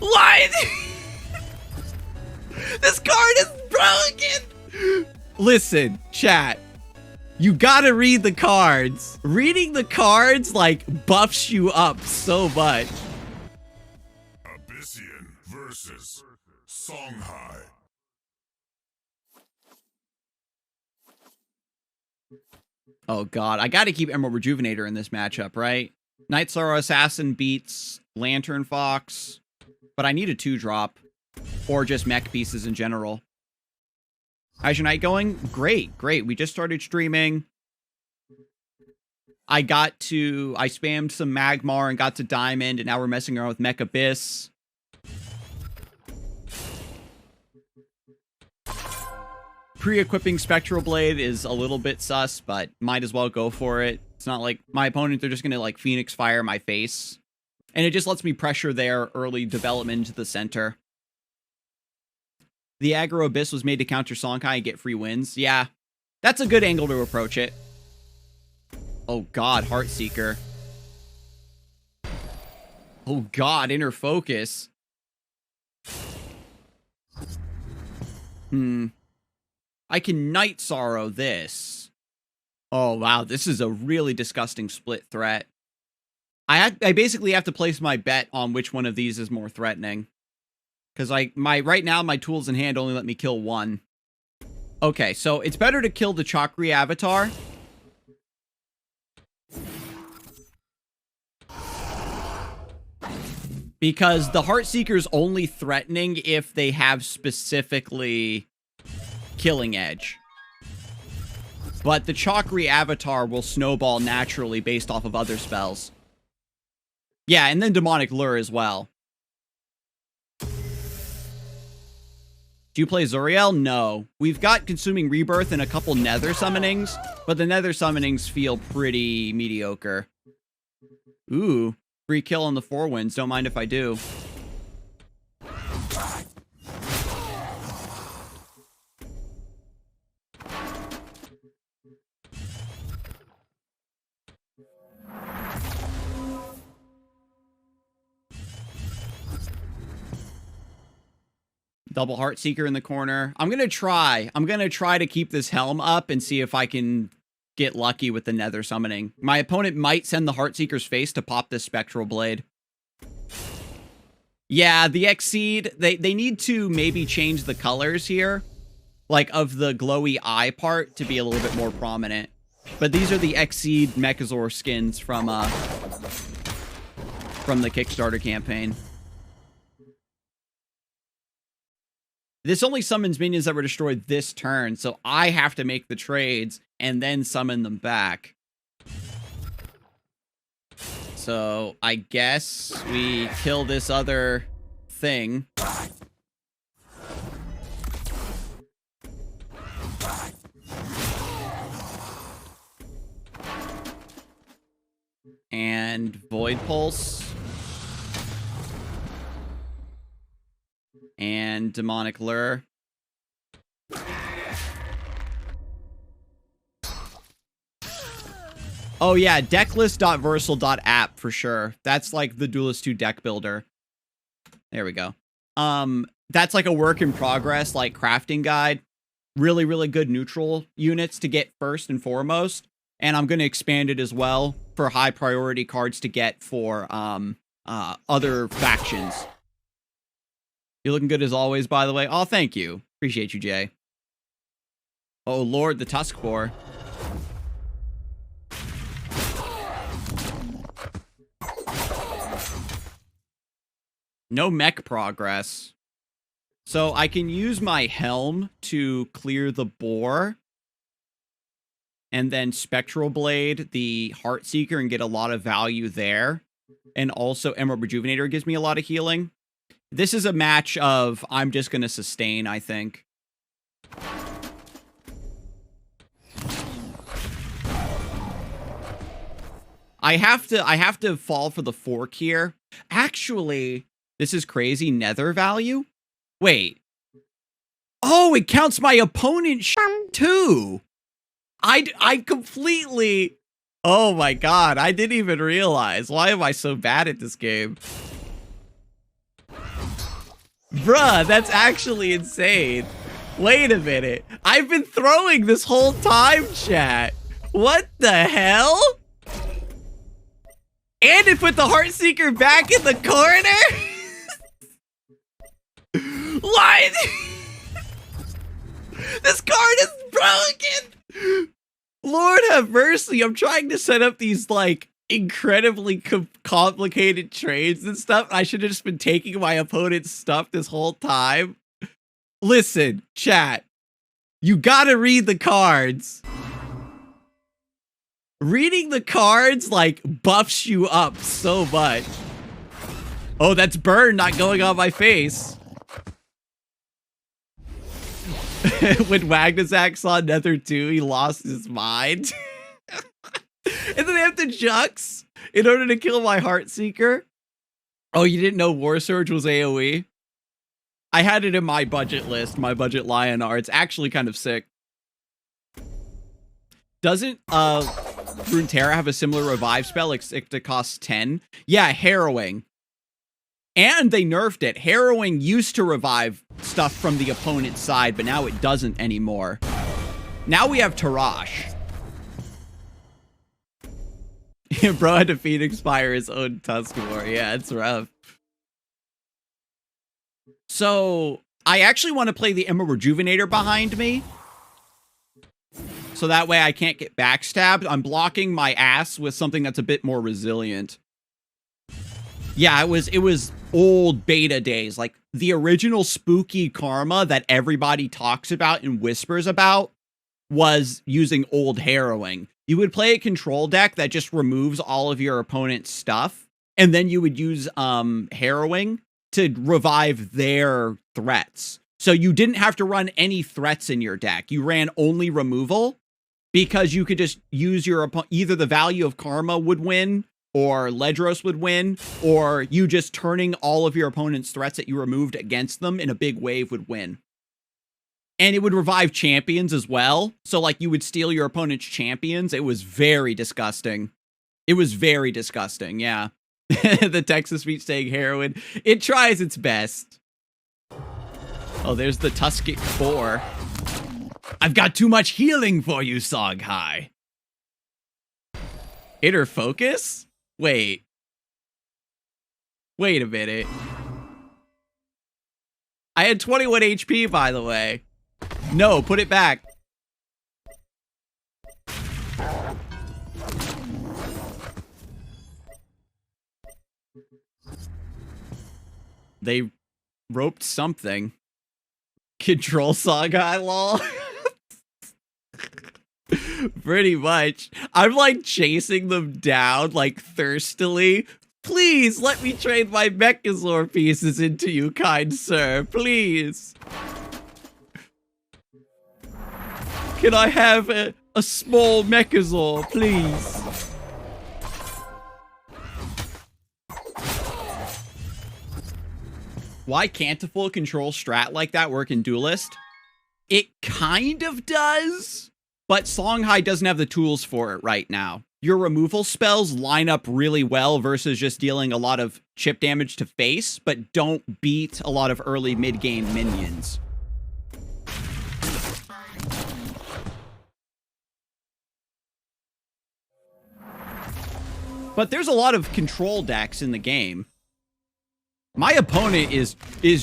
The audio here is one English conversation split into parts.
Why? This card is broken! Listen, chat. You gotta read the cards. Reading the cards, like, buffs you up so much. Abyssian versus Songhai. Oh god, I gotta keep Emerald Rejuvenator in this matchup, right? Night Sorrow Assassin beats Lantern Fox, but I need a 2-drop. Or just mech pieces in general. How's your night going? Great, great. We just started streaming. I spammed some Magmar and got to Diamond, and now we're messing around with Mech Abyss. Pre-equipping Spectral Blade is a little bit sus, but might as well go for it. It's not like my opponent, they're just going to like Phoenix Fire my face. And it just lets me pressure their early development into the center. The aggro Abyss was made to counter Songhai and get free wins. Yeah, that's a good angle to approach it. Oh god, Heartseeker. Oh god, Inner Focus. I can Night Sorrow this. Oh wow, this is a really disgusting split threat. I basically have to place my bet on which one of these is more threatening. Because right now my tools in hand only let me kill one. Okay, so it's better to kill the Chakri Avatar. Because the Heartseeker's only threatening if they have specifically Killing Edge. But the Chakri Avatar will snowball naturally based off of other spells. Yeah, and then Demonic Lure as well. Do you play Zuriel? No. We've got Consuming Rebirth and a couple Nether summonings, but the Nether summonings feel pretty mediocre. Ooh, free kill on the 4 wins. Don't mind if I do. Double Heartseeker in the corner. I'm gonna try to keep this helm up and see if I can get lucky with the Nether summoning. My opponent might send the Heartseeker's face to pop this Spectral Blade. Yeah, the Exceed, they need to maybe change the colors here, like of the glowy eye part to be a little bit more prominent. But these are the Exceed Mechazor skins from the Kickstarter campaign. This only summons minions that were destroyed this turn, so I have to make the trades and then summon them back. So I guess we kill this other thing. And Void Pulse. And Demonic Lure. Oh yeah, decklist.versal.app for sure. That's like the Duelyst 2 deck builder. There we go. That's like a work in progress, like crafting guide. Really, really good neutral units to get first and foremost. And I'm going to expand it as well for high priority cards to get for other factions. You're looking good as always, by the way. Oh, thank you. Appreciate you, Jay. Oh, Lord, the Tusk Boar. No mech progress. So I can use my helm to clear the boar. And then Spectral Blade, the Heartseeker, and get a lot of value there. And also Emerald Rejuvenator gives me a lot of healing. This is a match of I'm just going to sustain, I think. I have to fall for the fork here. Actually, this is crazy. Nether value? Wait. Oh, it counts my opponent too. I completely... Oh my god, I didn't even realize. Why am I so bad at this game? Bruh, that's actually insane. Wait a minute. I've been throwing this whole time, chat. What the hell? And it put the Heartseeker back in the corner? What? This card is broken! Lord have mercy, I'm trying to set up these, like, incredibly complicated trades and stuff. I should have just been taking my opponent's stuff this whole time. Listen, chat. You gotta read the cards. Reading the cards, like, buffs you up so much. Oh, that's burn not going on my face. When Wagnazak saw Nether 2, he lost his mind. And then they have to Jux in order to kill my Heartseeker. Oh, you didn't know War Surge was AoE? I had it in my budget list, my budget Lionar. It's actually kind of sick. Doesn't Runeterra have a similar revive spell except it costs 10? Yeah, Harrowing. And they nerfed it. Harrowing used to revive stuff from the opponent's side, but now it doesn't anymore. Now we have Tarash. Bro had to Phoenix Fire his own Tuskmore. Yeah, it's rough. So, I actually want to play the Emerald Rejuvenator behind me. So that way I can't get backstabbed. I'm blocking my ass with something that's a bit more resilient. Yeah, it was old beta days. Like, the original spooky karma that everybody talks about and whispers about was using old Harrowing. You would play a control deck that just removes all of your opponent's stuff, and then you would use Harrowing to revive their threats. So you didn't have to run any threats in your deck. You ran only removal because you could just use your either the value of karma would win, or Ledros would win, or you just turning all of your opponent's threats that you removed against them in a big wave would win. And it would revive champions as well. So, like, you would steal your opponent's champions. It was very disgusting. It was very disgusting, yeah. The Texas Beach saying heroin. It tries its best. Oh, there's the Tusket 4. I've got too much healing for you, Songhai. Inner focus? Wait. Wait a minute. I had 21 HP, by the way. No, put it back. They roped something. Control Saga, lol. Pretty much. I'm like chasing them down like thirstily. Please let me trade my Mechazor pieces into you, kind sir. Please. Can I have a small Mechazor, please? Why can't a full control strat like that work in Duelyst? It kind of does, but Songhai doesn't have the tools for it right now. Your removal spells line up really well versus just dealing a lot of chip damage to face, but don't beat a lot of early mid-game minions. But there's a lot of control decks in the game. My opponent is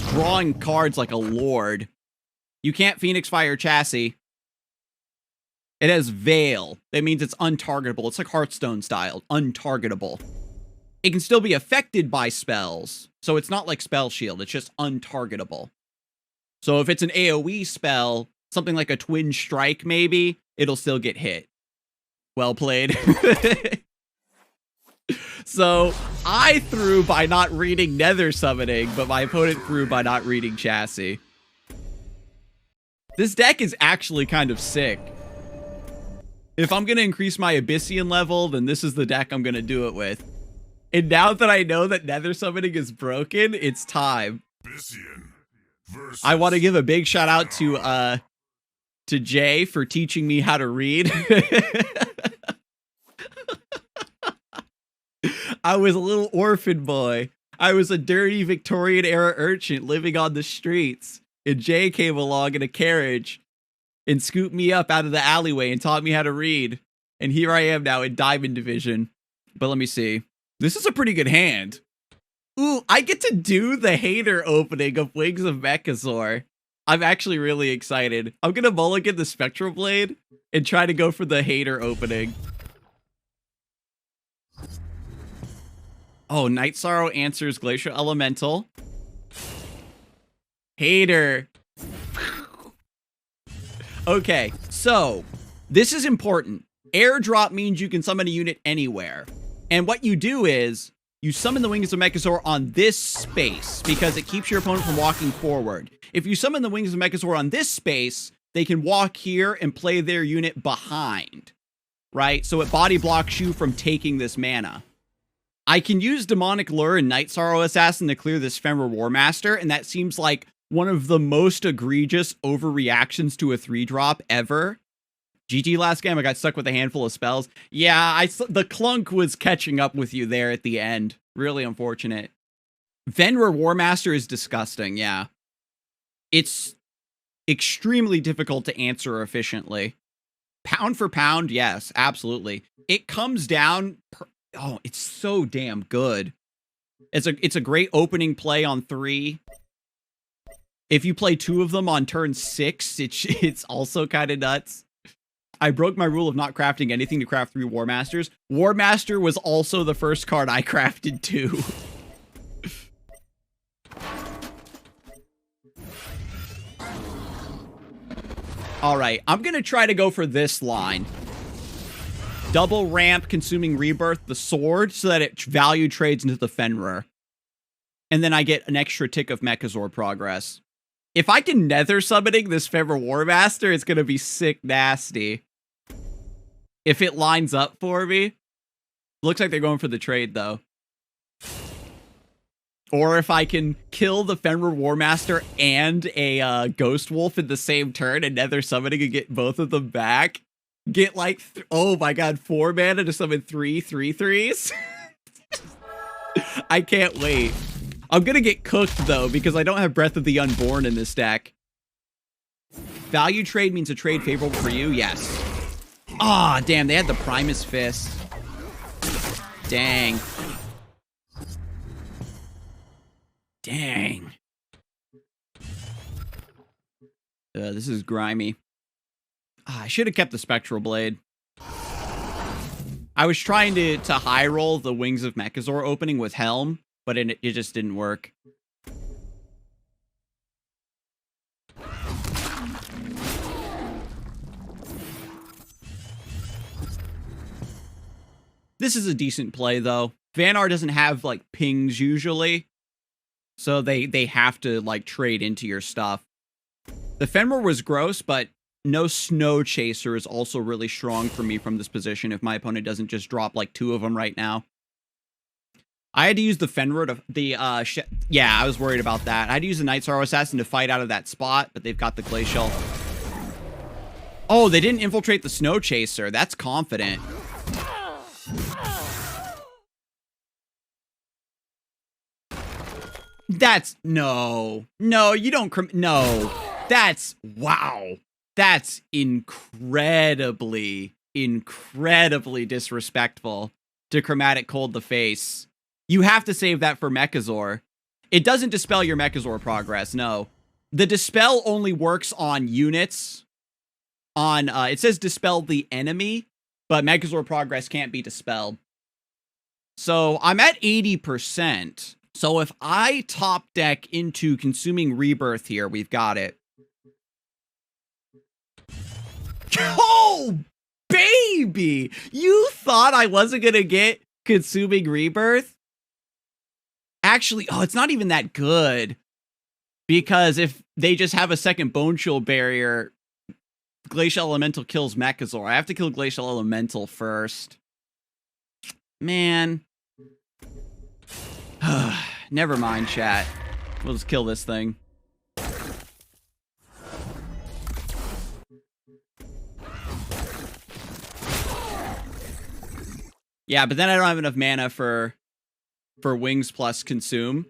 drawing cards like a lord. You can't Phoenix Fire Chassis. It has Veil. That means it's untargetable. It's like Hearthstone style, untargetable. It can still be affected by spells, so it's not like Spell Shield. It's just untargetable. So if it's an AoE spell, something like a Twin Strike maybe, it'll still get hit. Well played. So I threw by not reading Nether Summoning, but my opponent threw by not reading Chassis. This deck is actually kind of sick. If I'm going to increase my Abyssian level, then this is the deck I'm going to do it with. And now that I know that Nether Summoning is broken, it's time. I want to give a big shout out to Jay for teaching me how to read. I was a little orphan boy. I was a dirty Victorian era urchin living on the streets, and Jay came along in a carriage and scooped me up out of the alleyway and taught me how to read. And here I am now in Diamond Division. But let me see. This is a pretty good hand. Ooh, I get to do the hater opening of Wings of Mechazor. I'm actually really excited. I'm gonna mulligan the Spectral Blade and try to go for the hater opening. Oh, Night Sorrow answers Glacial Elemental. Hater. Okay, so this is important. Airdrop means you can summon a unit anywhere. And what you do is you summon the Wings of Mechazor on this space because it keeps your opponent from walking forward. If you summon the Wings of Mechazor on this space, they can walk here and play their unit behind, right? So it body blocks you from taking this mana. I can use Demonic Lure and Night Sorrow Assassin to clear this Fenrir War Master, and that seems like one of the most egregious overreactions to a 3-drop ever. GG last game, I got stuck with a handful of spells. Yeah, the clunk was catching up with you there at the end. Really unfortunate. Fenrir War Master is disgusting, yeah. It's extremely difficult to answer efficiently. Pound for pound, yes, absolutely. It comes down... Oh, it's so damn good. It's a great opening play on 3. If you play 2 of them on turn 6, it's also kind of nuts. I broke my rule of not crafting anything to craft 3 War Masters. War Master was also the first card I crafted too. Alright, I'm gonna try to go for this line. Double ramp Consuming Rebirth the sword so that it value trades into the Fenrir. And then I get an extra tick of Mechazor progress. If I can nether summoning this Fenrir War Master, it's gonna be sick nasty. If it lines up for me. Looks like they're going for the trade though. Or if I can kill the Fenrir War Master and a Ghost Wolf in the same turn and nether summoning and get both of them back. Get like, oh my god, 4 mana to summon 3 3/3s. I can't wait. I'm gonna get cooked though because I don't have Breath of the Unborn in this deck. Value trade means a trade favorable for you? Yes. Ah, damn, they had the Primus Fist. Dang. Dang. This is grimy. I should have kept the Spectral Blade. I was trying to high roll the Wings of Mechazor opening with Helm, but it just didn't work. This is a decent play, though. Vanar doesn't have, like, pings usually, so they have to, like, trade into your stuff. The Fenrir was gross, but no Snow Chaser is also really strong for me from this position if my opponent doesn't just drop, like, 2 of them right now. I had to use the Fenrir to... yeah, I was worried about that. I had to use the Night Sorrow Assassin to fight out of that spot, but they've got the Glacial. Oh, they didn't infiltrate the Snow Chaser. That's confident. That's... No, you don't... No. That's... Wow. That's incredibly disrespectful to Chromatic Cold the face. You have to save that for Mechazor. It doesn't dispel your Mechazor progress, no. The dispel only works on units. On, it says dispel the enemy, but Mechazor progress can't be dispelled. So I'm at 80%. So if I top deck into Consuming Rebirth here, we've got it. Oh, baby! You thought I wasn't gonna get Consuming Rebirth? Actually, oh, it's not even that good. Because if they just have a second Bone Shield barrier, Glacial Elemental kills Mechazor. I have to kill Glacial Elemental first. Man. Never mind, chat. We'll just kill this thing. Yeah, but then I don't have enough mana for for Wings plus Consume.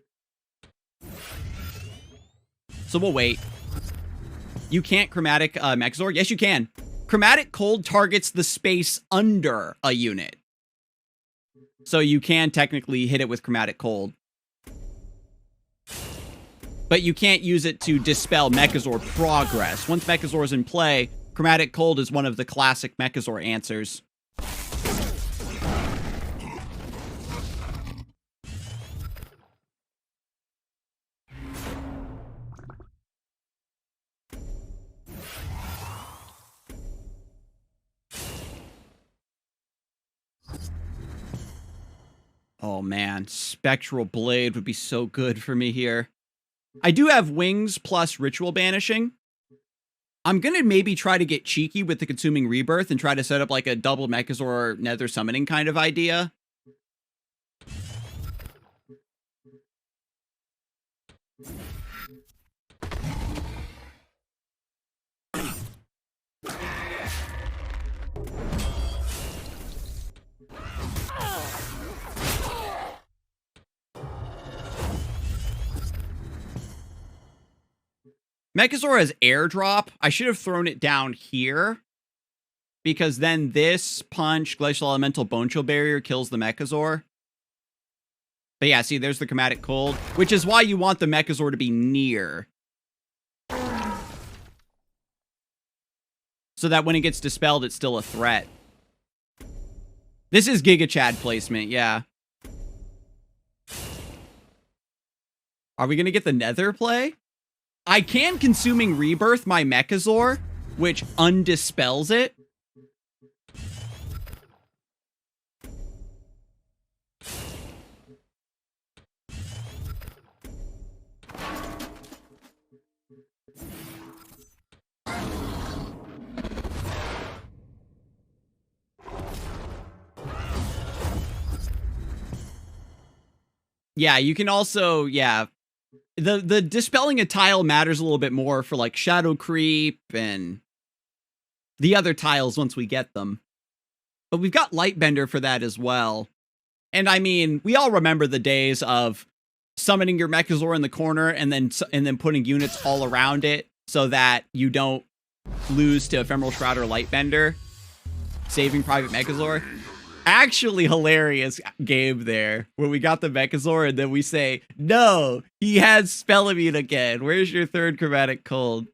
So we'll wait. You can't Chromatic Mechazor? Yes, you can. Chromatic Cold targets the space under a unit. So you can technically hit it with Chromatic Cold. But you can't use it to dispel Mechazor progress. Once Mechazor is in play, Chromatic Cold is one of the classic Mechazor answers. Oh man, Spectral Blade would be so good for me here. I do have Wings plus Ritual Banishing. I'm gonna maybe try to get cheeky with the Consuming Rebirth and try to set up like a double Mechazor Nether Summoning kind of idea. Mechazor has airdrop. I should have thrown it down here. Because then this punch, Glacial Elemental Bone Chill Barrier, kills the Mechazor. But yeah, see, there's the Chromatic Cold. Which is why you want the Mechazor to be near. So that when it gets dispelled, it's still a threat. This is Giga Chad placement, yeah. Are we going to get the Nether play? I can Consuming Rebirth my Mechazor, which undispels it. Yeah, you can also, yeah. The dispelling a tile matters a little bit more for like Shadow Creep and the other tiles once we get them. But we've got Lightbender for that as well. And I mean, we all remember the days of summoning your Mechazor in the corner and then putting units all around it so that you don't lose to Ephemeral Shroud or Lightbender, saving Private Mechazor. Actually hilarious game there where we got the Mechazor and then we say, no, he has Spell Immune again. Where's your third Chromatic Cold?